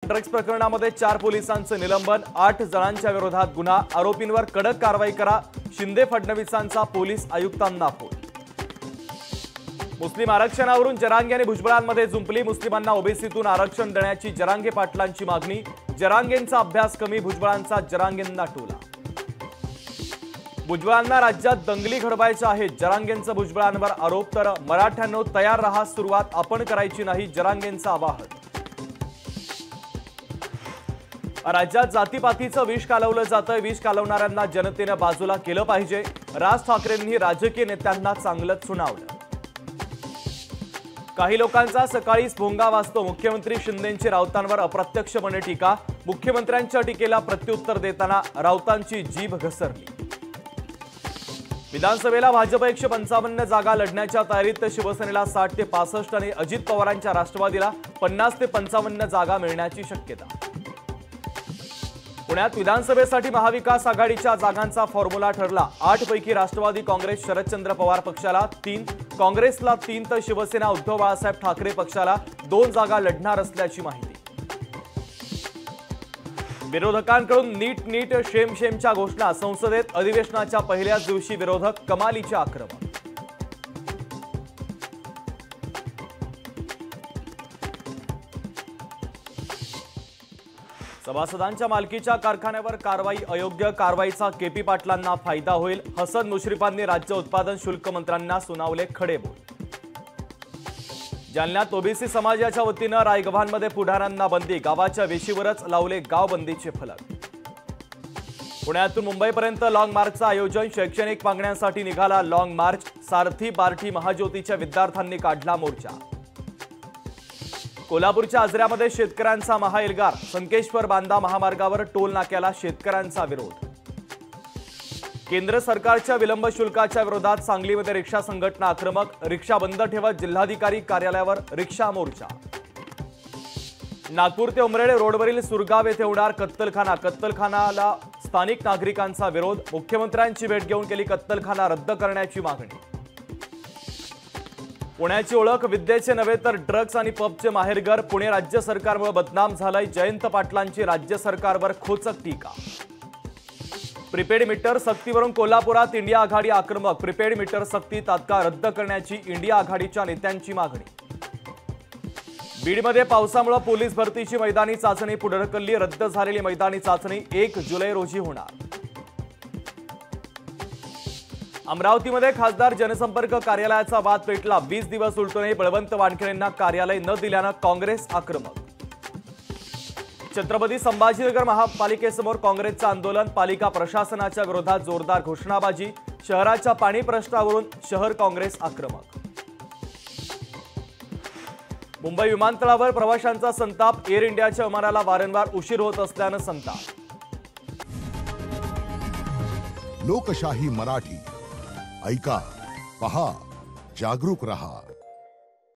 Drugs प्रकरणामध्ये 4 पोलिसांचं निलंबन, 8 जणांच्या विरोधात गुन्हा, आरोपींवर कडक कारवाई करा, शिंदे फडणवीसांचा पोलीस आयुक्तांना फोन। मुस्लिम आरक्षणावरून जरांगे आणि भुजबळांमध्ये जुंपली, मुस्लिमांना ओबीसीतून आरक्षण देण्याची जरांगे पाटलांची मागणी, जरांगेंचा अभ्यास कमी, भुजबळांचा जरांगेंना टोला। भुजबळांना राज्यात दंगली घडवायच्या आहेत, जरांगेंचा भुजबळांवर आरोप, तर मराठ्यांनो तयार रहा, सुरुवात आपण करायची नाही, जरांगेंचं आवाहन। राज्यात जातीपातीचं विष कालवलं जातंय, विष कालवणाऱ्यांना जनतेनं बाजूला केलं पाहिजे, राज ठाकरेंनी राजकीय नेत्यांना चांगलंच सुनावलं। काही लोकांचा सकाळीच भोंगा वाजतो, मुख्यमंत्री शिंदेंची राऊतांवर अप्रत्यक्षपणे टीका, मुख्यमंत्र्यांच्या टीकेला प्रत्युत्तर देताना राऊतांची जीभ घसरली। विधानसभेला भाजप 155 जागा लढण्याच्या तयारीत, तर शिवसेनेला 60 ते 65 आणि अजित पवारांच्या राष्ट्रवादीला 50 ते 55 जागा मिळण्याची शक्यता। पुण्यात विधानसभेसाठी महाविकास आघाडीच्या जागांचा फॉर्म्युला ठरला, 8 पैकी राष्ट्रवादी काँग्रेस शरदचंद्र पवार पक्षाला 3, काँग्रेसला 3 तर शिवसेना उद्धव बाळासाहेब ठाकरे पक्षाला 2 जागा लढणार असल्याची माहिती। विरोधकांकडून नीट शेमच्या घोषणा, संसदेत अधिवेशनाच्या पहिल्याच दिवशी विरोधक कमालीचे आक्रमक। सभासदांच्या मालकीच्या कारखान्यावर कारवाई अयोग्य, कारवाईचा केपी पाटलांना फायदा होईल, हसन मुश्रीफांनी राज्य उत्पादन शुल्क मंत्र्यांना सुनावले खडे बोल। जालन्यात ओबीसी समाजाच्या वतीनं रायगव्हाणमध्ये पुढाऱ्यांना बंदी, गावाच्या वेशीवरच लावले गावबंदीचे फलक। पुण्यातून मुंबईपर्यंत लॉंग मार्चचं आयोजन, शैक्षणिक मागण्यांसाठी निघाला लॉंग मार्च, सारथी बार्टी महाज्योतीच्या विद्यार्थ्यांनी काढला मोर्चा। कोल्हापूरच्या आजऱ्यामध्ये शेतकऱ्यांचा महाएल्गार, संकेश्वर बांदा महामार्गावर टोल नाक्याला शेतकऱ्यांचा विरोध। केंद्र सरकारच्या विलंब शुल्काच्या विरोधात सांगलीमध्ये रिक्षा संघटना आक्रमक, रिक्षा बंद ठेवत जिल्हाधिकारी कार्यालयावर रिक्षा मोर्चा। नागपूर ते उमरेड रोडवरील सुरगाव येथे होणार कत्तलखाना, कत्तलखानाला स्थानिक नागरिकांचा विरोध, मुख्यमंत्र्यांची भेट घेऊन केली कत्तलखाना रद्द करण्याची मागणी। पुण्याची ओळख विद्येचे नव्हे तर ड्रग्ज आणि पबचे माहेरघर, पुणे राज्य सरकारमुळे बदनाम झालंय, जयंत पाटलांची राज्य सरकारवर खोचक टीका। प्रीपेड मीटर सक्तीवरून कोल्हापुरात इंडिया आघाडी आक्रमक, प्रीपेड मीटर सक्ती तात्काळ रद्द करण्याची इंडिया आघाडीच्या नेत्यांची मागणी। बीडमध्ये पावसामुळे पोलीस भरतीची मैदानी चाचणी पुढे ढकलली, रद्द झालेली मैदानी चाचणी 1 जुलै रोजी होणार। अमरावतीमध्ये खासदार जनसंपर्क कार्यालयाचा वाद पेटला, 20 दिवस उलटूनही बळवंत वानखेडेंना कार्यालय न दिल्यानं काँग्रेस आक्रमक। छत्रपती संभाजीनगर महापालिकेसमोर काँग्रेसचं आंदोलन, पालिका प्रशासनाच्या विरोधात जोरदार घोषणाबाजी, शहराच्या पाणी प्रश्नावरून शहर काँग्रेस आक्रमक। मुंबई विमानतळावर प्रवाशांचा संताप, एअर इंडियाच्या विमानाला वारंवार उशीर होत असल्यानं संताप। लोकशाही मराठी ऐका, पहा, जागरूक रहा।